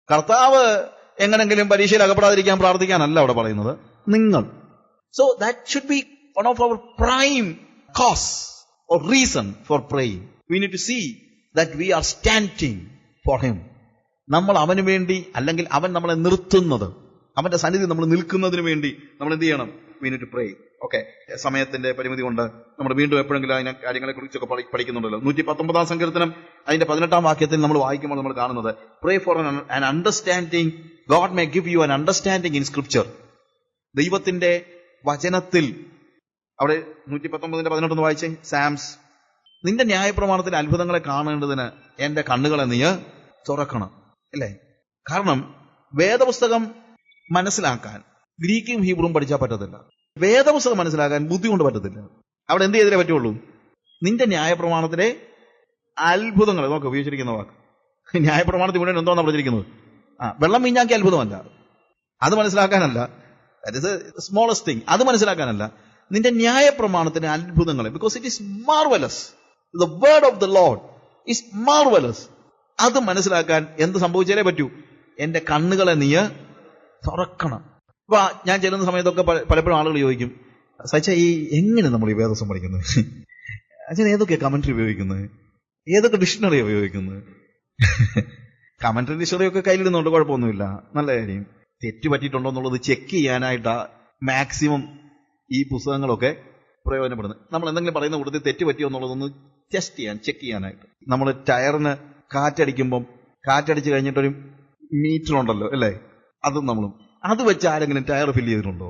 കർത്താവ് എങ്ങനെങ്കിലും പരീക്ഷയിൽ അകപ്പെടാതിരിക്കാൻ പ്രാർത്ഥിക്കാനല്ല അവിടെ പറയുന്നത്, നിങ്ങൾ. So that should be one of our prime cause or reason for praying. We need to see that we are standing for him. നമ്മൾ അവന് വേണ്ടി, അല്ലെങ്കിൽ അവൻ നമ്മളെ നിർത്തുന്നത്, അവന്റെ സന്നിധി നമ്മൾ നിൽക്കുന്നതിന് വേണ്ടി നമ്മൾ എന്ത് ചെയ്യണം? We need to pray. Okay, സമയത്തിന്റെ പരിമിതി കൊണ്ട് നമ്മൾ വീണ്ടും എപ്പോഴെങ്കിലും അതിനെ കാര്യങ്ങളെ കുറിച്ചൊക്കെ പഠിക്കുന്നുണ്ടല്ലോ. 119 സങ്കീർത്തനം അതിന്റെ 18 വാക്യത്തിൽ നമ്മൾ വായിക്കുമ്പോൾ നമ്മൾ കാണുന്നത്, pray for an understanding, God may give you an understanding in scripture. ദൈവത്തിന്റെ വചനത്തിൽ, അവിടെ 119:18 വായിച്ചേ. സാംസ്, നിന്റെ ന്യായപ്രമാണത്തിൽ അത്ഭുതങ്ങളെ കാണേണ്ടതിന് എന്റെ കണ്ണുകളെ നീ തുറക്കണം. അല്ലേ? കാരണം വേദപുസ്തകം മനസ്സിലാക്കാൻ ഗ്രീക്കും ഹീബ്രുവും പഠിച്ചാൽ പറ്റത്തില്ല. വേദപുസ്തകം മനസ്സിലാക്കാൻ ബുദ്ധി കൊണ്ട് പറ്റത്തില്ല. അവിടെ എന്ത് ചെയ്തേ പറ്റുള്ളൂ? നിന്റെ ന്യായപ്രമാണത്തിലെ അത്ഭുതങ്ങൾ. നോക്ക് ഉപയോഗിച്ചിരിക്കുന്ന വാക്ക്, ന്യായപ്രമാണത്തിൽ മുന്നേ എന്തോന്നാ പഠിച്ചിരിക്കുന്നത്? വെള്ളം വീഞ്ഞാക്കി അത്ഭുതമല്ല, അത് മനസ്സിലാക്കാനല്ല. That is a smallest thing. അത് മനസ്സിലാക്കാനല്ല, നിന്റെ ന്യായപ്രമാണത്തിന്റെ അത്ഭുതങ്ങളെ. Because it is marvellous. The word of the Lord is marvellous. അത് മനസ്സിലാക്കാൻ എന്ത് സംഭവിച്ചാലേ പറ്റൂ? എന്റെ കണ്ണുകളെ നീ തുറക്കണം. അപ്പൊ ഞാൻ ചെല്ലുന്ന സമയത്തൊക്കെ പലപ്പോഴും ആളുകൾ ചോദിക്കും, സച്ച ഈ എങ്ങനെ നമ്മൾ ഈ വേദപുസ്തകം പഠിക്കുന്നത്? അച്ഛൻ ഏതൊക്കെ കമന്ററി ഉപയോഗിക്കുന്നത്? ഏതൊക്കെ ഡിക്ഷണറി ഉപയോഗിക്കുന്നത്? കമന്ററി ഡിക്ഷണറി ഒക്കെ കയ്യിലിടുന്നുണ്ട്, കുഴപ്പമൊന്നുമില്ല, നല്ല കാര്യം. തെറ്റ് പറ്റിയിട്ടുണ്ടോ എന്നുള്ളത് ചെക്ക് ചെയ്യാനായിട്ടാ മാക്സിമം ഈ പുസ്തകങ്ങളൊക്കെ പ്രയോജനപ്പെടുന്നത്. നമ്മൾ എന്തെങ്കിലും പറയുന്ന കൂട്ടത്തിൽ തെറ്റ് പറ്റിയോ എന്നുള്ളതൊന്ന് ടെസ്റ്റ് ചെയ്യാൻ, ചെക്ക് ചെയ്യാനായിട്ട്. നമ്മൾ ടയറിന് കാറ്റടിക്കുമ്പം കാറ്റടിച്ച് കഴിഞ്ഞിട്ടൊരു മീറ്റർ ഉണ്ടല്ലോ, അല്ലേ? അതും നമ്മളും അത് വെച്ച് ആരെങ്കിലും ടയർ ഫില്ല് ചെയ്തിട്ടുണ്ടോ?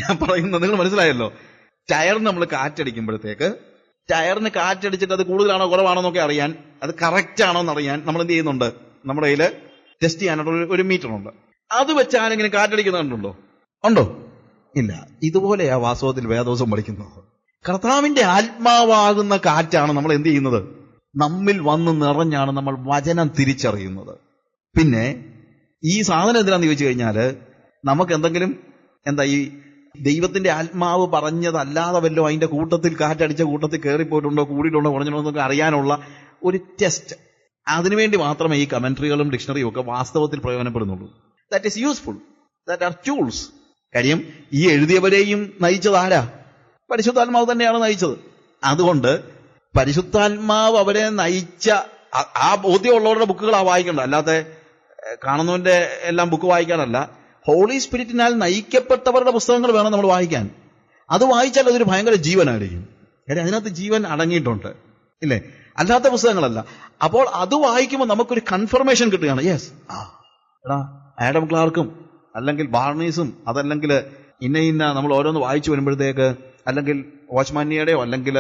ഞാൻ പറയുന്നത് നിങ്ങൾ മനസ്സിലായല്ലോ. ടയറിന് നമ്മൾ കാറ്റടിക്കുമ്പോഴത്തേക്ക്, ടയറിന് കാറ്റടിച്ചിട്ട് അത് കൂടുതലാണോ കുറവാണോ എന്നൊക്കെ അറിയാൻ, അത് കറക്റ്റ് ആണോ എന്നറിയാൻ നമ്മൾ എന്ത് ചെയ്യുന്നുണ്ട്? നമ്മുടെ കയ്യിൽ ടെസ്റ്റ് ചെയ്യാനായിട്ട് ഒരു മീറ്റർ ഉണ്ട്. അത് വെച്ച് ആരെങ്കിലും കാറ്റടിക്കുന്നുണ്ടോ? ഉണ്ടോ? ഇല്ല. ഇതുപോലെയാ വാസ്തവത്തിൽ വേദോസം പഠിക്കുന്നത്. കർത്താവിന്റെ ആത്മാവാകുന്ന കാറ്റാണ് നമ്മൾ എന്ത് ചെയ്യുന്നത്? നമ്മിൽ വന്ന് നിറഞ്ഞാണ് നമ്മൾ വചനം തിരിച്ചറിയുന്നത്. പിന്നെ ഈ സാധനം എന്തിനാന്ന് ചോദിച്ചു കഴിഞ്ഞാൽ, നമുക്ക് എന്തെങ്കിലും ഈ ദൈവത്തിന്റെ ആത്മാവ് പറഞ്ഞതല്ലാതെ വല്ലോ അതിന്റെ കൂട്ടത്തിൽ, കാറ്റടിച്ച കൂട്ടത്തിൽ കയറിപ്പോയിട്ടുണ്ടോ, കൂടിയിട്ടുണ്ടോ, കുറഞ്ഞിട്ടുണ്ടോ എന്നൊക്കെ അറിയാനുള്ള ഒരു ടെസ്റ്റ്. അതിനുവേണ്ടി മാത്രമേ ഈ കമന്ററികളും ഡിക്ഷണറിയും ഒക്കെ വാസ്തവത്തിൽ പ്രയോജനപ്പെടുന്നുള്ളൂ. That is useful. That are tools. കാര്യം ഈ എഴുതിയവരെയും നയിച്ചത് ആരാ? പരിശുദ്ധാത്മാവ് തന്നെയാണ് നയിച്ചത്. അതുകൊണ്ട് പരിശുദ്ധാത്മാവ് അവരെ നയിച്ച ആ ബോധ്യമുള്ളവരുടെ ബുക്കുകളാ വായിക്കേണ്ടത്. അല്ലാതെ കാണുന്നവന്റെ എല്ലാം ബുക്ക് വായിക്കാനല്ല. ഹോളി സ്പിരിറ്റിനാൽ നയിക്കപ്പെട്ടവരുടെ പുസ്തകങ്ങൾ വേണം നമ്മൾ വായിക്കാൻ. അത് വായിച്ചാൽ അതൊരു ഭയങ്കര ജീവനായിരിക്കും. കാര്യം അതിനകത്ത് ജീവൻ അടങ്ങിയിട്ടുണ്ട്, ഇല്ലേ? അല്ലാത്ത പുസ്തകങ്ങളല്ല. അപ്പോൾ അത് വായിക്കുമ്പോൾ നമുക്കൊരു കൺഫർമേഷൻ കിട്ടുകയാണ്. യെസ്, എടാ ആഡം ക്ലാർക്കും അല്ലെങ്കിൽ ബാർണീസും അതല്ലെങ്കിൽ ഇന്ന നമ്മൾ ഓരോന്ന് വായിച്ചു വരുമ്പോഴത്തേക്ക്, അല്ലെങ്കിൽ വാച്ച്മാനിയുടെയോ അല്ലെങ്കിൽ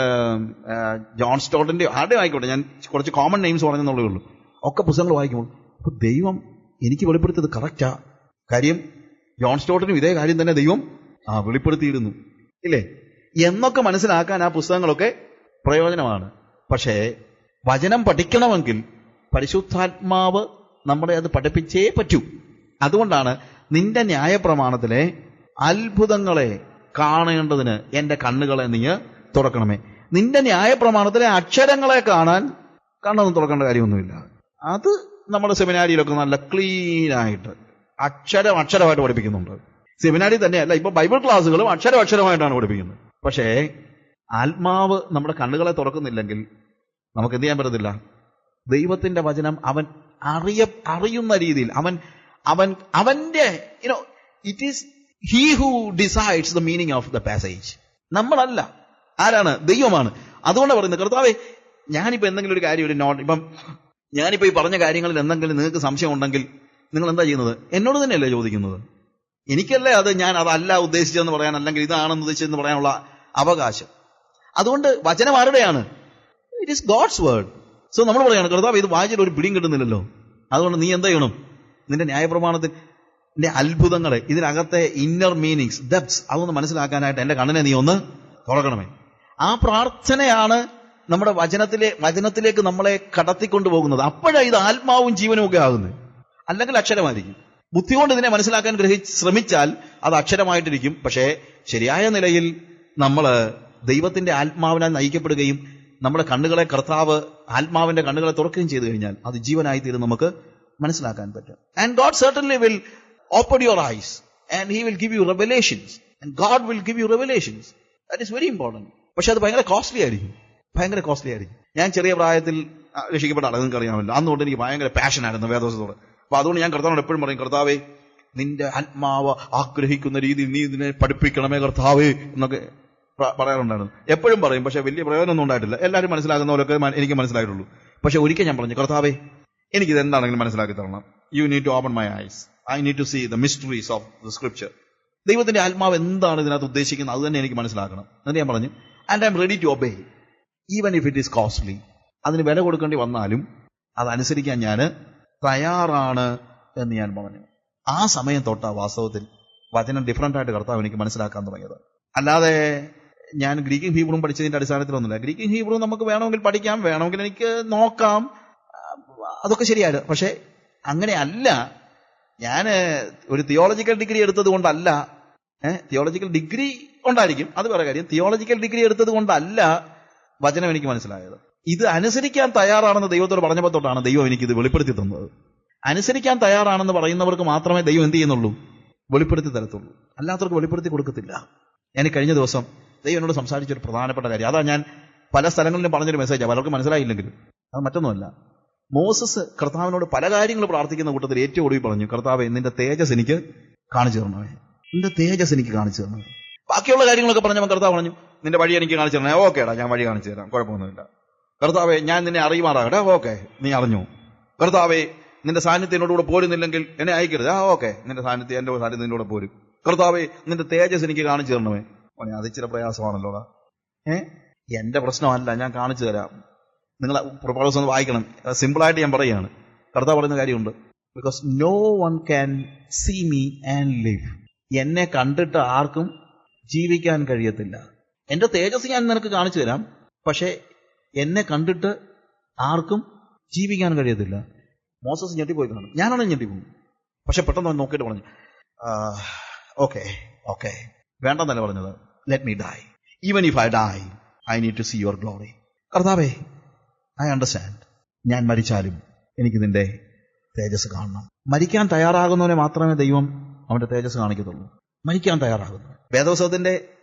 ജോൺ സ്റ്റോട്ടിന്റെയോ ആരുടെയോ ആയിക്കോട്ടെ, ഞാൻ കുറച്ച് കോമൺ നെയിംസ് പറഞ്ഞെന്നുള്ളേ ഉള്ളൂ, ഒക്കെ പുസ്തകങ്ങൾ വായിക്കുമ്പോൾ അപ്പൊ ദൈവം എനിക്ക് വെളിപ്പെടുത്തിയത് കറക്റ്റാ. കാര്യം ജോൺ സ്റ്റോട്ടിനും ഇതേ കാര്യം തന്നെ ദൈവം വെളിപ്പെടുത്തിയിരുന്നു, ഇല്ലേ? എന്നൊക്കെ മനസ്സിലാക്കാൻ ആ പുസ്തകങ്ങളൊക്കെ പ്രയോജനമാണ്. പക്ഷേ വചനം പഠിക്കണമെങ്കിൽ പരിശുദ്ധാത്മാവ് നമ്മളെ അത് പഠിപ്പിച്ചേ പറ്റൂ. അതുകൊണ്ടാണ് നിന്റെ ന്യായപ്രമാണത്തിലെ അത്ഭുതങ്ങളെ കാണേണ്ടതിന് എന്റെ കണ്ണുകളെ നീ തുറക്കണമേ. നിന്റെ ന്യായപ്രമാണത്തിലെ അക്ഷരങ്ങളെ കാണാൻ കണ്ണൊന്നും തുറക്കേണ്ട കാര്യമൊന്നുമില്ല. അത് നമ്മുടെ സെമിനാരിയിലൊക്കെ നല്ല ക്ലീനായിട്ട് അക്ഷരമായിട്ട് പഠിപ്പിക്കുന്നുണ്ട്. സെമിനാരി തന്നെയല്ല, ഇപ്പൊ ബൈബിൾ ക്ലാസ്സുകളും അക്ഷരമായിട്ടാണ് പഠിപ്പിക്കുന്നത്. പക്ഷേ ആത്മാവ് നമ്മുടെ കണ്ണുകളെ തുറക്കുന്നില്ലെങ്കിൽ നമുക്ക് എന്ത് ചെയ്യാൻ പറ്റത്തില്ല. ദൈവത്തിന്റെ വചനം അവൻ അറിയുന്ന രീതിയിൽ അവന്റെ it is he who decides the meaning of the passage. നമ്മളല്ല. ആരാണ്? ദൈവമാണ്. അതുകൊണ്ടാണ് പറയുന്നത്, കർത്താവേ ഞാനിപ്പോ എന്തെങ്കിലും ഒരു കാര്യം ഇപ്പം ഞാനിപ്പോ ഈ പറഞ്ഞ കാര്യങ്ങളിൽ എന്തെങ്കിലും നിങ്ങൾക്ക് സംശയം ഉണ്ടെങ്കിൽ നിങ്ങൾ എന്താ ചെയ്യുന്നത്? എന്നോട് തന്നെയല്ലേ ചോദിക്കുന്നത്. എനിക്കല്ലേ ഞാൻ അതല്ല ഉദ്ദേശിച്ചതെന്ന് പറയാൻ, അല്ലെങ്കിൽ ഇതാണെന്ന് ഉദ്ദേശിച്ചതെന്ന് പറയാനുള്ള അവകാശം. അതുകൊണ്ട് വചനം ആരുടെയാണ്? It is God's word. So നമ്മൾ പറയാണ്, കർത്താവ് ഇത് വായിച്ചിട്ട് ഒരു പിടിയും കിട്ടുന്നില്ലല്ലോ, അതുകൊണ്ട് നീ എന്താ ചെയ്യണം? നിന്റെ ന്യായപ്രമാണത്തിന്റെ അത്ഭുതങ്ങളെ, ഇതിനകത്തെ ഇന്നർ മീനിങ്സ്, ഡെപ്ത്സ്, അതൊന്ന് മനസ്സിലാക്കാനായിട്ട് എന്റെ കണ്ണിനെ നീ ഒന്ന് തുറക്കണമേ. ആ പ്രാർത്ഥനയാണ് നമ്മുടെ വചനത്തിലേക്ക് നമ്മളെ കടത്തിക്കൊണ്ടു പോകുന്നത്. അപ്പോഴാണ് ഇത് ആത്മാവും ജീവനും ഒക്കെ ആകുന്നത്. അല്ലെങ്കിൽ അക്ഷരമായിരിക്കും. ബുദ്ധി കൊണ്ട് ഇതിനെ മനസ്സിലാക്കാൻ ശ്രമിച്ചാൽ അത് അക്ഷരമായിട്ടിരിക്കും. പക്ഷേ ശരിയായ നിലയിൽ നമ്മൾ ദൈവത്തിന്റെ ആത്മാവിനാൽ നയിക്കപ്പെടുകയും നമ്മുടെ കണ്ണുകളെ, കർത്താവ് ആത്മാവിന്റെ കണ്ണുകളെ തുറക്കുകയും ചെയ്തു കഴിഞ്ഞാൽ അത് ജീവനായി തീരും നമുക്ക് മനസ്സിലാക്കാൻ പറ്റും. And God certainly will open your eyes and he will give you revelations and God will give you revelations. That is very important. പക്ഷെ അത് ഭയങ്കര കോസ്റ്റ്ലി ആയിരിക്കും. ഞാൻ ചെറിയ പ്രായത്തിൽ രക്ഷിക്കപ്പെട്ട ആളെ നിങ്ങൾക്ക് അറിയാമല്ലോ. അന്നുകൊണ്ട് എനിക്ക് ഭയങ്കര പാഷനായിരുന്നു വേദോസത്തോട്. അപ്പൊ അതുകൊണ്ട് ഞാൻ കർത്താവിനോട് എപ്പോഴും പറയും, കർത്താവേ നിന്റെ ആത്മാവ് ആഗ്രഹിക്കുന്ന രീതിയിൽ നീ ഇതിനെ പഠിപ്പിക്കണമേ കർത്താവേ എന്നൊക്കെ പറയാറുണ്ടായിരുന്നു. എപ്പോഴും പറയും, പക്ഷെ വലിയ പ്രയോജനമൊന്നും ഉണ്ടായിട്ടില്ല. എല്ലാവരും മനസ്സിലാക്കുന്ന പോലൊക്കെ എനിക്ക് മനസ്സിലായിട്ടുള്ളൂ. പക്ഷെ ഒരിക്കൽ ഞാൻ പറഞ്ഞു, കർത്താവേ എനിക്കിത് എന്താണെങ്കിലും മനസ്സിലാക്കി തരണം. You need to open my eyes. I need to see the mysteries of the scripture. ദൈവത്തിന്റെ ആത്മാവ് എന്താണ് ഇതിനകത്ത് ഉദ്ദേശിക്കുന്നത് അത് തന്നെ എനിക്ക് മനസ്സിലാക്കണം. എന്നിട്ട് ഞാൻ പറഞ്ഞു, and I am ready to obey even if it is costly. അതിന് വില കൊടുക്കേണ്ടി വന്നാലും അതനുസരിക്കാൻ ഞാൻ തയ്യാറാണ് എന്ന് ഞാൻ പറഞ്ഞു. ആ സമയം തൊട്ടാ വാസ്തവത്തിൽ വചനം ഡിഫറൻ്റ് ആയിട്ട് കർത്താവ് എനിക്ക് മനസ്സിലാക്കാൻ തുടങ്ങിയത്. അല്ലാതെ ഞാൻ ഗ്രീക്കും ഹീബ്രുവും പഠിച്ചതിന്റെ അടിസ്ഥാനത്തിലൊന്നുമില്ല. ഗ്രീക്കും ഹീബ്രുവും നമുക്ക് വേണമെങ്കിൽ പഠിക്കാം, വേണമെങ്കിൽ എനിക്ക് നോക്കാം, അതൊക്കെ ശരിയാണ്. പക്ഷെ അങ്ങനെയല്ല. ഞാൻ ഒരു തിയോളജിക്കൽ ഡിഗ്രി എടുത്തത് കൊണ്ടല്ല, തിയോളജിക്കൽ ഡിഗ്രി ഉണ്ടായിരിക്കും, അത് വേറെ കാര്യം. തിയോളജിക്കൽ ഡിഗ്രി എടുത്തത് കൊണ്ടല്ല വചനം എനിക്ക് മനസ്സിലായത്. ഇത് അനുസരിക്കാൻ തയ്യാറാണെന്ന് ദൈവത്തോട് പറഞ്ഞപ്പോൾ തൊട്ടാണ് ദൈവം എനിക്കിത് വെളിപ്പെടുത്തി തന്നത്. അനുസരിക്കാൻ തയ്യാറാണെന്ന് പറയുന്നവർക്ക് മാത്രമേ ദൈവം എന്ത് ചെയ്യുന്നുള്ളൂ? വെളിപ്പെടുത്തി തരത്തുള്ളൂ. അല്ലാത്തവർക്ക് വെളിപ്പെടുത്തി കൊടുക്കത്തില്ല. ഞാൻ കഴിഞ്ഞ ദിവസം ദൈവം എന്നോട് സംസാരിച്ചൊരു പ്രധാനപ്പെട്ട കാര്യം, അതാ ഞാൻ പല സ്ഥലങ്ങളിലും പറഞ്ഞൊരു മെസ്സേജാണ്, പലർക്കും മനസ്സിലായില്ലെങ്കിലും. അത് മറ്റൊന്നുമല്ല. മോസസ് കർത്താവിനോട് പല കാര്യങ്ങൾ പ്രാർത്ഥിക്കുന്ന കൂട്ടത്തിൽ ഏറ്റവും ഒടുവിൽ പറഞ്ഞു, കർത്താവേ നിന്റെ തേജസ് എനിക്ക് കാണിച്ചു തരണമേ, നിന്റെ തേജസ് എനിക്ക് കാണിച്ചു തരണമേ. ബാക്കിയുള്ള കാര്യങ്ങളൊക്കെ പറഞ്ഞപ്പോൾ കർത്താവ് പറഞ്ഞു, നിന്റെ വഴി എനിക്ക് കാണിച്ചു തരണേ. ഓക്കേടാ, ഞാൻ വഴി കാണിച്ചു തരാം, കുഴപ്പമൊന്നുമില്ല. കർത്താവേ ഞാൻ നിന്നെ അറിയുമാറാകട്ടെ. ഓക്കെ, നീ അറിഞ്ഞു. കർത്താവേ നിന്റെ സാന്നിധ്യം എന്നോട് കൂടെ പോരുന്നില്ലെങ്കിൽ എന്നെ അയക്കരുത്. ഓക്കെ, നിന്റെ സാന്നിധ്യം എന്റെ സാന്നിധ്യം നിന്റെ കൂടെ പോരും. കർത്താവേ നിന്റെ തേജസ് എനിക്ക് കാണിച്ചു തരണമേ. അത് ഇച്ചിരി പ്രയാസമാണല്ലോടാ. എന്റെ പ്രശ്നമല്ല, ഞാൻ കാണിച്ചു തരാം. നിങ്ങൾ പ്രൊപ്പോസ് ഒന്ന് വായിക്കണം. സിമ്പിളായിട്ട് ഞാൻ പറയുകയാണ്. കർത്താവ് പറയുന്ന കാര്യമുണ്ട്, because no one can see me and live. എന്നെ കണ്ടിട്ട് ആർക്കും ജീവിക്കാൻ കഴിയത്തില്ല. എന്റെ തേജസ് ഞാൻ നിനക്ക് കാണിച്ചു തരാം, പക്ഷെ എന്നെ കണ്ടിട്ട് ആർക്കും ജീവിക്കാൻ കഴിയത്തില്ല. മോസസ് ഞെട്ടിപ്പോയി കാണും, ഞാനാണ് ഞെട്ടിപ്പോകും. പക്ഷെ പെട്ടെന്ന് അവൻ നോക്കിയിട്ട് പറഞ്ഞു, ഓക്കെ ഓക്കെ, വേണ്ടെന്നല്ല പറഞ്ഞത്, let me die. Even if I die I need to see your glory. കർത്താവേ ഐ അണ്ടർസ്റ്റാൻഡ്, ഞാൻ മരിച്ചാലും എനിക്ക് നിന്റെ തേജസ് കാണണം. മരിക്കാൻ തയ്യാറാകുന്നവനെ മാത്രമേ ദൈവം അവന്റെ തേജസ് കാണിക്കത്തുള്ളൂ. മരിക്കാൻ തയ്യാറാകുന്നു. വേദപുസ്തകത്തിന്റെ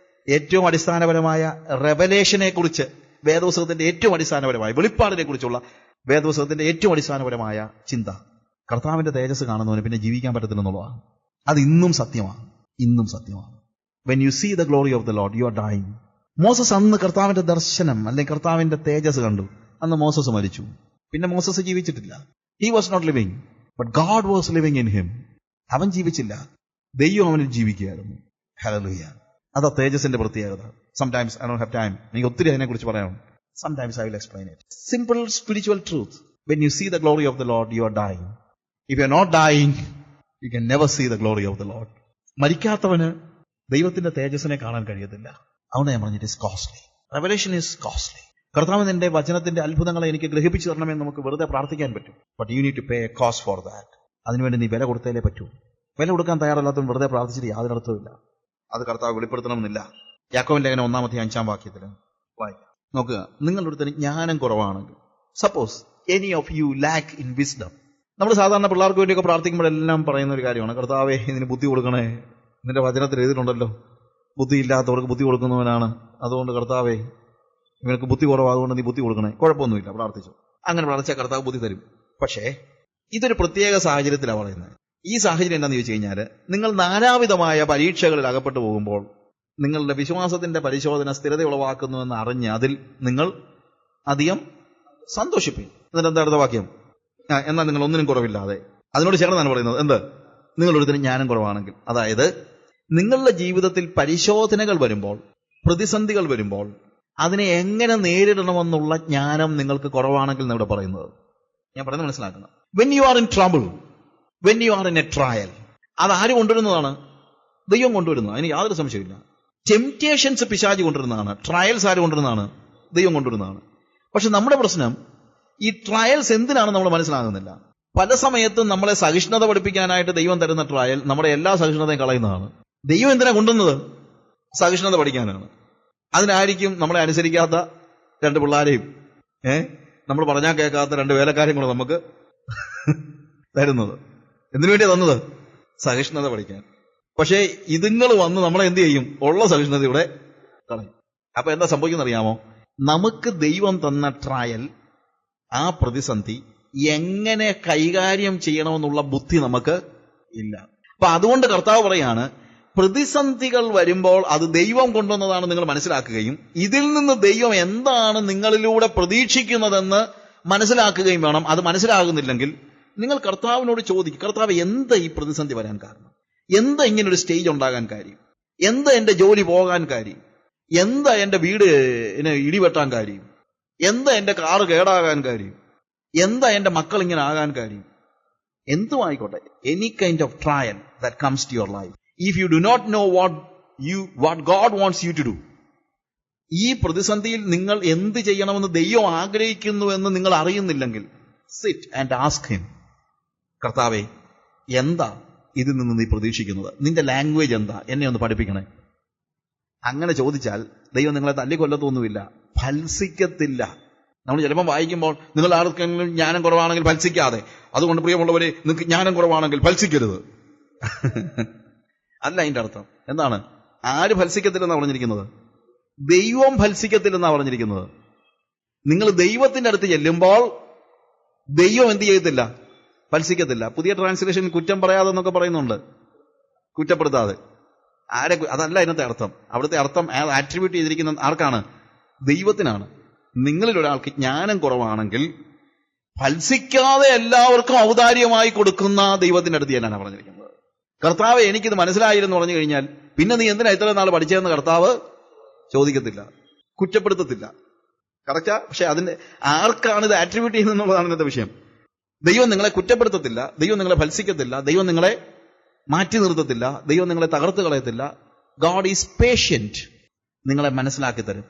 ഏറ്റവും അടിസ്ഥാനപരമായ റെവലേഷനെ കുറിച്ച്, വേദപുസ്തകത്തിന്റെ ഏറ്റവും അടിസ്ഥാനപരമായ വെളിപ്പാടിനെ കുറിച്ചുള്ള വേദപുസ്തകത്തിന്റെ ഏറ്റവും അടിസ്ഥാനപരമായ ചിന്ത, കർത്താവിന്റെ തേജസ് കാണുന്നവന് പിന്നെ ജീവിക്കാൻ പറ്റത്തില്ലെന്നുള്ളതാണ്. അത് ഇന്നും സത്യമാണ്, ഇന്നും സത്യമാണ്. When you see the glory of the lord you are dying. Moses അന്ന് കർത്താവിന്റെ ദർശനം അല്ലെങ്കിൽ കർത്താവിന്റെ തേജസ് കണ്ടു. അന്ന് മോസസ് മരിച്ചു. പിന്നെ മോസസ് ജീവിച്ചിട്ടില്ല. He was not living, but God was living in him. അവൻ ജീവിച്ചില്ല, ദൈവം അവനിൽ ജീവിക്കുകയായിരുന്നു. ഹല്ലേലൂയ. അതാ തേജസിന്റെ പ്രത്യേകത. Sometimes I don't have time, എനിക്ക് ഒത്തിരി അതിനെക്കുറിച്ച് പറയാം. Sometimes I will explain it. Simple spiritual truth. When you see the glory of the Lord, you are dying. If you are not dying, you can never see the glory of the Lord. മരിക്കാത്തവന് ദൈവത്തിന്റെ തേജസ്സിനെ കാണാൻ കഴിയത്തില്ല. അതുകൊണ്ട് ഞാൻ പറഞ്ഞു, it is costly. Revelation is costly. കർത്താവ് നിന്റെ വചനത്തിന്റെ അത്ഭുതങ്ങളെ എനിക്ക് ഗ്രഹിപ്പിച്ചു തരണമെന്ന് നമുക്ക് വെറുതെ പ്രാർത്ഥിക്കാൻ പറ്റും. But you need to pay a cost for that. അതിനുവേണ്ടി നീ വില കൊടുത്തേലേ പറ്റൂ. വില കൊടുക്കാൻ തയ്യാറല്ലാത്തവൻ വെറുതെ പ്രാർത്ഥിച്ചിട്ട് യാതൊരു അർത്ഥവുമില്ല. അത് കർത്താവ് വെളിപ്പെടുത്തണമെന്നില്ല. യാക്കോബിന്റെ ലേഖനം 1-5 വാക്യത്തിൽ വായിക്കാം. നോക്കുക, നിങ്ങളുടെ അടുത്ത് ജ്ഞാനം കുറവാണെങ്കിൽ, suppose any of you lack in wisdom. നമ്മൾ സാധാരണ പിള്ളേർക്ക് വേണ്ടിയൊക്കെ പ്രാർത്ഥിക്കുമ്പോഴെല്ലാം പറയുന്ന ഒരു കാര്യമാണ്, കർത്താവേ ഇതിന് ബുദ്ധി കൊടുക്കണേ. നിന്റെ വചനത്തിൽ എഴുതിയിട്ടുണ്ടല്ലോ, ബുദ്ധിയില്ലാത്തവർക്ക് ബുദ്ധി കൊടുക്കുന്നവനാണ്. അതുകൊണ്ട് കർത്താവേ ഇവർക്ക് ബുദ്ധി കുറവാതുകൊണ്ട് നീ ബുദ്ധി കൊടുക്കണേ. കുഴപ്പമൊന്നുമില്ല, പ്രാർത്ഥിച്ചു. അങ്ങനെ പ്രാർത്ഥിച്ചാൽ കർത്താവ് ബുദ്ധി തരും. പക്ഷേ ഇതൊരു പ്രത്യേക സാഹചര്യത്തിലാണ് പറയുന്നത്. ഈ സാഹചര്യം എന്താണെന്ന് ചോദിച്ചു കഴിഞ്ഞാൽ, നിങ്ങൾ നാനാവിധമായ പരീക്ഷകളിൽ അകപ്പെട്ടു പോകുമ്പോൾ നിങ്ങളുടെ വിശ്വാസത്തിന്റെ പരിശോധന സ്ഥിരത ഉളവാക്കുന്നുവെന്ന് അറിഞ്ഞ് അതിൽ നിങ്ങൾ അധികം സന്തോഷിപ്പിക്കും. എന്നിട്ട് എന്താ അടുത്ത വാക്യം? എന്നാൽ നിങ്ങൾ ഒന്നിനും കുറവില്ലാതെ. അതിനോട് ചേർന്നാണ് പറയുന്നത്, എന്ത്? നിങ്ങളൊരുത്തിന് ജ്ഞാനം കുറവാണെങ്കിൽ. അതായത് നിങ്ങളുടെ ജീവിതത്തിൽ പരിശോധനകൾ വരുമ്പോൾ, പ്രതിസന്ധികൾ വരുമ്പോൾ അതിനെ എങ്ങനെ നേരിടണമെന്നുള്ള ജ്ഞാനം നിങ്ങൾക്ക് കുറവാണെങ്കിൽ ഇവിടെ പറയുന്നത്. ഞാൻ പറയുന്നത് മനസ്സിലാക്കണം. When you are in trouble, when you are in A trial, അത് ആര് കൊണ്ടുവരുന്നതാണ്? ദൈവം കൊണ്ടുവരുന്നത്, അതിന് യാതൊരു സംശയമില്ല. ടെംപ്റ്റേഷൻസ് പിശാച് കൊണ്ടുവരുന്നതാണ്, ട്രയൽസ് ആര് കൊണ്ടുവരുന്നതാണ്? ദൈവം കൊണ്ടുവരുന്നതാണ്. പക്ഷെ നമ്മുടെ പ്രശ്നം, ഈ ട്രയൽസ് എന്തിനാണ് നമ്മൾ മനസ്സിലാകുന്നില്ല. പല സമയത്തും നമ്മളെ സഹിഷ്ണുത പഠിപ്പിക്കാനായിട്ട് ദൈവം തരുന്ന ട്രയൽ നമ്മുടെ എല്ലാ സഹിഷ്ണുതയും കളയുന്നതാണ്. ദൈവം എന്തിനാ കൊണ്ടുവന്നത്? സഹിഷ്ണുത പഠിക്കാനാണ്. അതിനായിരിക്കും നമ്മളെ അനുസരിക്കാത്ത 2 പിള്ളാരെയും നമ്മൾ പറഞ്ഞാൽ കേൾക്കാത്ത 2 വേലക്കാരെയും കൂടെ നമുക്ക് തരുന്നത്. എന്തിനു വേണ്ടിയാ തന്നത്? സഹിഷ്ണുത പഠിക്കാൻ. പക്ഷേ ഇതുങ്ങൾ വന്ന് നമ്മളെ എന്ത് ചെയ്യും? ഉള്ള സഹിഷ്ണുതയുടെ കളയും. അപ്പൊ എന്താ സംഭവിക്കുന്ന അറിയാമോ? നമുക്ക് ദൈവം തന്ന ട്രയൽ, ആ പ്രതിസന്ധി എങ്ങനെ കൈകാര്യം ചെയ്യണമെന്നുള്ള ബുദ്ധി നമുക്ക് ഇല്ല. അപ്പൊ അതുകൊണ്ട് കർത്താവ് പറയാണ്, പ്രതിസന്ധികൾ വരുമ്പോൾ അത് ദൈവം കൊണ്ടുവന്നതാണ് നിങ്ങൾ മനസ്സിലാക്കുകയും ഇതിൽ നിന്ന് ദൈവം എന്താണ് നിങ്ങളിലൂടെ പ്രതീക്ഷിക്കുന്നതെന്ന് മനസ്സിലാക്കുകയും വേണം. അത് മനസ്സിലാകുന്നില്ലെങ്കിൽ നിങ്ങൾ കർത്താവിനോട് ചോദിക്കും, കർത്താവ് എന്താ ഈ പ്രതിസന്ധി വരാൻ കാരണം? എന്താ ഇങ്ങനൊരു സ്റ്റേജ് ഉണ്ടാകാൻ കാര്യം? എന്താ എന്റെ ജോലി പോകാൻ കാര്യം? എന്താ എന്റെ വീട് ഇടിവെട്ടാൻ കാര്യം? എന്താ എന്റെ കാറ് കേടാകാൻ കാര്യം? എന്താ എന്റെ മക്കൾ ഇങ്ങനെ ആകാൻ കാര്യം? എന്തുമായിക്കോട്ടെ, any kind of trial that comes to your life, if you do not know what God wants you to do, ഈ പ്രതിസന്ധിയിൽ നിങ്ങൾ എന്ത് ചെയ്യണമെന്ന് ദൈവം ആഗ്രഹിക്കുന്നു എന്ന് നിങ്ങൾ അറിയുന്നില്ലെങ്കിൽ, സിറ്റ് ആൻഡ് ആസ്ക് ഹിം, കർത്താവേ എന്താ ഇതിൽ നിന്ന് നീ പ്രതീക്ഷിക്കുന്നത്? നിന്റെ ലാംഗ്വേജ് എന്താ? എന്നെ ഒന്ന് പഠിപ്പിക്കണേ. അങ്ങനെ ചോദിച്ചാൽ ദൈവം നിങ്ങളെ തല്ലിക്കൊല്ലത്തൊന്നുമില്ല, ഫൽസിക്കത്തില്ല. നമ്മൾ ചിലപ്പോൾ വായിക്കുമ്പോൾ നിങ്ങൾ ആർക്കെങ്കിലും ജ്ഞാനം കുറവാണെങ്കിൽ ഫൽസിക്കാതെ, അതുകൊണ്ട് പ്രിയമുള്ളവരെ നിങ്ങൾക്ക് ജ്ഞാനം കുറവാണെങ്കിൽ ഫൽസിക്കരുത്. അല്ല അതിന്റെ അർത്ഥം എന്താണ്? ആര് ഫൽസിക്കത്തില്ലെന്നാണ് പറഞ്ഞിരിക്കുന്നത്? ദൈവം ഫൽസിക്കത്തില്ലെന്നാണ് പറഞ്ഞിരിക്കുന്നത്. നിങ്ങൾ ദൈവത്തിന്റെ അടുത്ത് ചെല്ലുമ്പോൾ ദൈവം എന്ത് ചെയ്യത്തില്ല? ഫൽസിക്കത്തില്ല. പുതിയ ട്രാൻസ്ലേഷൻ കുറ്റം പറയാതെ എന്നൊക്കെ പറയുന്നുണ്ട്, കുറ്റപ്പെടുത്താതെ. അതല്ല അതിനകത്തെ അർത്ഥം. അവിടുത്തെ അർത്ഥം ആട്രിബ്യൂട്ട് ചെയ്തിരിക്കുന്ന ആർക്കാണ്? ദൈവത്തിനാണ്. നിങ്ങളിൽ ഒരാൾക്ക് ജ്ഞാനം കുറവാണെങ്കിൽ ഫൽസിക്കാതെ എല്ലാവർക്കും ഔദാര്യമായി കൊടുക്കുന്ന ദൈവത്തിന്റെ അടുത്ത് ഞാനാണ് പറഞ്ഞിരിക്കുന്നത്. കർത്താവ് എനിക്കിത് മനസ്സിലായില്ലെന്ന് പറഞ്ഞു കഴിഞ്ഞാൽ പിന്നെ നീ എന്തിനാ ഇത്ര നാൾ പഠിച്ചതെന്ന് കർത്താവ് ചോദിക്കത്തില്ല, കുറ്റപ്പെടുത്തത്തില്ല. കറക്റ്റാ? പക്ഷെ അതിന്റെ ആർക്കാണ് ഇത് ആട്രിബ്യൂട്ട് ചെയ്യുന്നതെന്നുള്ളതാണ് ഇന്നത്തെ വിഷയം. ദൈവം നിങ്ങളെ കുറ്റപ്പെടുത്തത്തില്ല, ദൈവം നിങ്ങളെ ഫൽസിക്കത്തില്ല, ദൈവം നിങ്ങളെ മാറ്റി നിർത്തത്തില്ല, ദൈവം നിങ്ങളെ തകർത്ത് കളയത്തില്ല. God is patient. നിങ്ങളെ മനസ്സിലാക്കി തരും.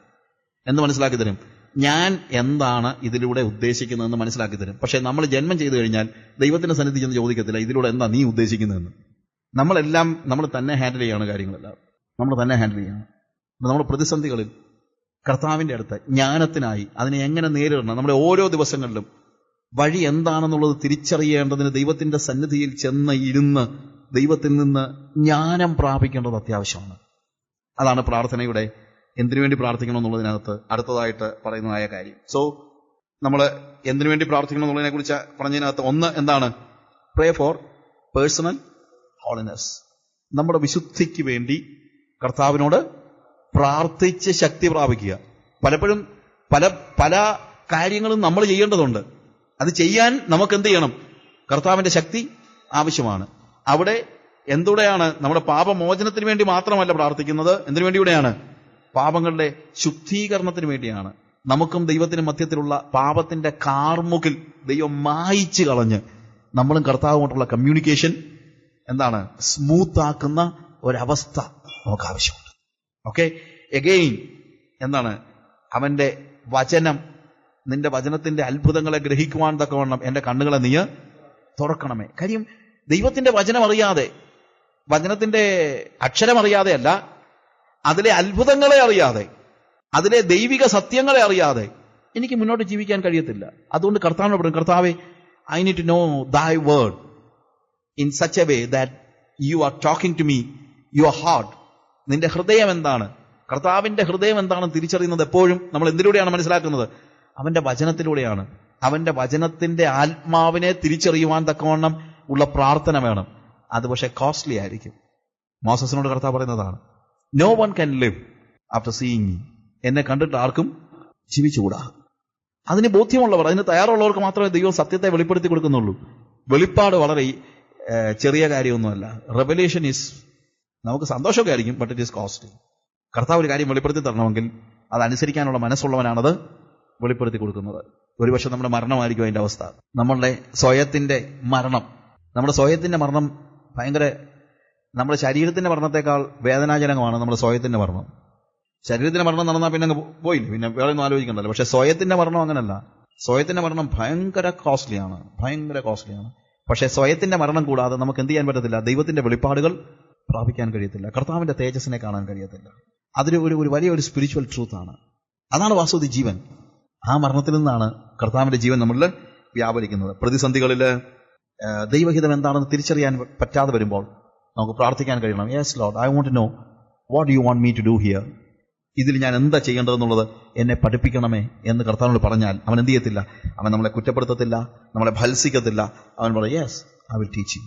എന്ന് മനസ്സിലാക്കി തരും? ഞാൻ എന്താണ് ഇതിലൂടെ ഉദ്ദേശിക്കുന്നതെന്ന് മനസ്സിലാക്കി തരും. പക്ഷെ നമ്മൾ ജന്മം ചെയ്തു കഴിഞ്ഞാൽ ദൈവത്തിന്റെ സന്നിധി ചെന്ന് ചോദിക്കത്തില്ല, ഇതിലൂടെ എന്താ നീ ഉദ്ദേശിക്കുന്നതെന്ന്. നമ്മളെല്ലാം നമ്മൾ തന്നെ ഹാൻഡിൽ ചെയ്യാണ് കാര്യങ്ങളെല്ലാം. നമ്മൾ തന്നെ ഹാൻഡിൽ ചെയ്യണം. നമ്മുടെ പ്രതിസന്ധികളിൽ കർത്താവിന്റെ അടുത്ത് ജ്ഞാനത്തിനായി അതിനെ എങ്ങനെ നേരിടണം, നമ്മുടെ ഓരോ ദിവസങ്ങളിലും വഴി എന്താണെന്നുള്ളത് തിരിച്ചറിയേണ്ടതിന് ദൈവത്തിന്റെ സന്നിധിയിൽ ചെന്ന് ഇരുന്ന് ദൈവത്തിൽ നിന്ന് ജ്ഞാനം പ്രാപിക്കേണ്ടത് അത്യാവശ്യമാണ്. അതാണ് പ്രാർത്ഥനയുടെ എന്തിനു വേണ്ടി പ്രാർത്ഥിക്കണം എന്നുള്ളതിനകത്ത് അടുത്തതായിട്ട് പറയുന്നതായ കാര്യം. സോ നമ്മൾ എന്തിനു വേണ്ടി പ്രാർത്ഥിക്കണം എന്നുള്ളതിനെ കുറിച്ച് പറഞ്ഞതിനകത്ത് ഒന്ന് എന്താണ്? Pray for personal holiness. നമ്മുടെ വിശുദ്ധിക്ക് വേണ്ടി കർത്താവിനോട് പ്രാർത്ഥിച്ച് ശക്തി പ്രാപിക്കുക. പലപ്പോഴും പല കാര്യങ്ങളും നമ്മൾ ചെയ്യേണ്ടതുണ്ട്. അത് ചെയ്യാൻ നമുക്ക് എന്ത് ചെയ്യണം? കർത്താവിന്റെ ശക്തി ആവശ്യമാണ്. അവിടെ എന്തുകൂടെയാണ്? നമ്മുടെ പാപമോചനത്തിന് വേണ്ടി മാത്രമല്ല പ്രാർത്ഥിക്കുന്നത്. എന്തിനു വേണ്ടിയൂടെയാണ്? പാപങ്ങളുടെ ശുദ്ധീകരണത്തിന് വേണ്ടിയാണ്. നമുക്കും ദൈവത്തിനും മധ്യത്തിലുള്ള പാപത്തിന്റെ കാർമുകിൽ ദൈവം മായിച്ചു കളഞ്ഞ് നമ്മളും കർത്താവുമായിട്ടുള്ള കമ്മ്യൂണിക്കേഷൻ എന്താണ്? സ്മൂത്ത് ആക്കുന്ന ഒരവസ്ഥ നമുക്ക് ആവശ്യമുണ്ട്. ഓക്കെ, എഗെയിൻ എന്താണ്? അവന്റെ വചനം, നിന്റെ വചനത്തിന്റെ അത്ഭുതങ്ങളെ ഗ്രഹിക്കുവാൻ തക്കവണ്ണം എന്റെ കണ്ണുകളെ നീ തുറക്കണമേ. കാര്യം ദൈവത്തിന്റെ വചനം അറിയാതെ, വചനത്തിന്റെ അക്ഷരം അറിയാതെ അല്ല, അതിലെ അത്ഭുതങ്ങളെ അറിയാതെ, അതിലെ ദൈവിക സത്യങ്ങളെ അറിയാതെ എനിക്ക് മുന്നോട്ട് ജീവിക്കാൻ കഴിയത്തില്ല. അതുകൊണ്ട് കർത്താവിനോട് പറയും, കർത്താവേ, I need to know thy word in such a way that you are talking to me your heart. നിന്റെ ഹൃദയം എന്താണ്? കർത്താവിന്റെ ഹൃദയം എന്താണെന്ന് തിരിച്ചറിയുന്നത് എപ്പോഴും നമ്മൾ എന്തിലൂടെയാണ് മനസ്സിലാക്കുന്നത്? അവന്റെ വചനത്തിലൂടെയാണ്. അവന്റെ വചനത്തിന്റെ ആത്മാവിനെ തിരിച്ചറിയുവാൻ തക്കവണ്ണം ഉള്ള പ്രാർത്ഥന വേണം. അത് പക്ഷെ കോസ്റ്റ്ലി ആയിരിക്കും. മോസസിനോട് കർത്താവ് പറയുന്നതാണ്, no one can live after seeing me. എന്നെ കണ്ടിട്ട് ആർക്കും ജീവിച്ചുകൂടാ. അതിന് ബോധ്യമുള്ളവർ, അതിന് തയ്യാറുള്ളവർക്ക് മാത്രമേ ദൈവം സത്യത്തെ വെളിപ്പെടുത്തി കൊടുക്കുന്നുള്ളൂ. വെളിപ്പാട് വളരെ ചെറിയ കാര്യമൊന്നുമല്ല. റെവലേഷൻ ഈസ്, നമുക്ക് സന്തോഷമൊക്കെ ആയിരിക്കും, ബട്ട് ഇറ്റ് ഈസ് കോസ്റ്റ്ലി. കർത്താവ് ഒരു കാര്യം വെളിപ്പെടുത്തി തരണമെങ്കിൽ അതനുസരിക്കാനുള്ള മനസ്സുള്ളവനാണത് വെളിപ്പെടുത്തി കൊടുക്കുന്നത്. ഒരുപക്ഷെ നമ്മുടെ മരണമായിരിക്കും അതിന്റെ അവസ്ഥ. നമ്മളുടെ സ്വയത്തിന്റെ മരണം, നമ്മുടെ സ്വയത്തിന്റെ മരണം ഭയങ്കര, നമ്മുടെ ശരീരത്തിന്റെ മരണത്തെക്കാൾ വേദനാജനകമാണ് നമ്മുടെ സ്വയത്തിന്റെ മരണം. ശരീരത്തിന്റെ മരണം നടന്നാൽ പിന്നെ അങ്ങ് പോയില്ല, പിന്നെ വേറെ ഒന്നും ആലോചിക്കണ്ടല്ലോ. പക്ഷെ സ്വയത്തിന്റെ മരണം അങ്ങനല്ല. സ്വയത്തിന്റെ മരണം ഭയങ്കര കോസ്റ്റ്ലിയാണ്. പക്ഷെ സ്വയത്തിന്റെ മരണം കൂടാതെ നമുക്ക് എന്ത് ചെയ്യാൻ പറ്റത്തില്ല? ദൈവത്തിന്റെ വെളിപ്പാടുകൾ പ്രാപിക്കാൻ കഴിയത്തില്ല. കർത്താവിന്റെ തേജസ്സിനെ കാണാൻ കഴിയത്തില്ല. അതൊരു ഒരു വലിയൊരു സ്പിരിച്വൽ ട്രൂത്ത് ആണ്. അതാണ് വാസ്തവത്തിൽ ജീവൻ. ആ മരണത്തിൽ നിന്നാണ് കർത്താവിന്റെ ജീവൻ നമ്മളിൽ വ്യാപരിക്കുന്നത്. പ്രതിസന്ധികളിൽ ദൈവഹിതം എന്താണെന്ന് തിരിച്ചറിയാൻ പറ്റാതെ വരുമ്പോൾ നമുക്ക് പ്രാർത്ഥിക്കാൻ കഴിയണം. Yes lord, I want to know what you want me to do here. ഇതിൽ ഞാൻ എന്താ ചെയ്യേണ്ടതെന്നുള്ളത് എന്നെ പഠിപ്പിക്കണമേ എന്ന് കർത്താവിനോട് പറഞ്ഞാൽ അവൻ എന്ത് ചെയ്യത്തില്ല? അവൻ നമ്മളെ കുറ്റപ്പെടുത്തത്തില്ല, നമ്മളെ ഭത്സിക്കത്തില്ല. അവൻ പറയും yes, I will teach you.